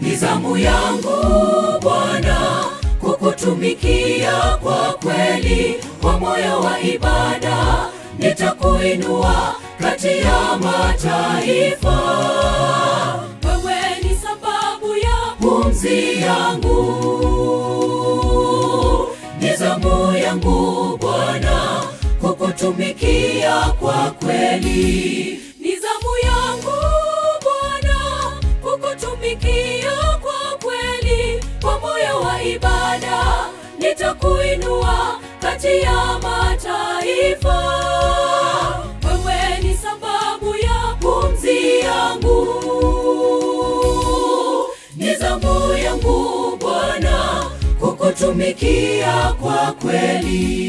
Ni zamu yangu Bwana kukutumikia kwa kweli, kwa moyo wa ibada nitakuinua kati ya mataifa. Wewe ni sababu ya pumzi yangu, ni zamu yangu Bwana kukutumikia kwa kweli. Ni zamu yangu Bwana kukutumikia kwa kweli, kwa moyo wa ibada nitakuinua kati ya mataifa. Wewe ni sababu ya pumzi yangu, ni zamu yangu Bwana kukutumikia kwa kweli.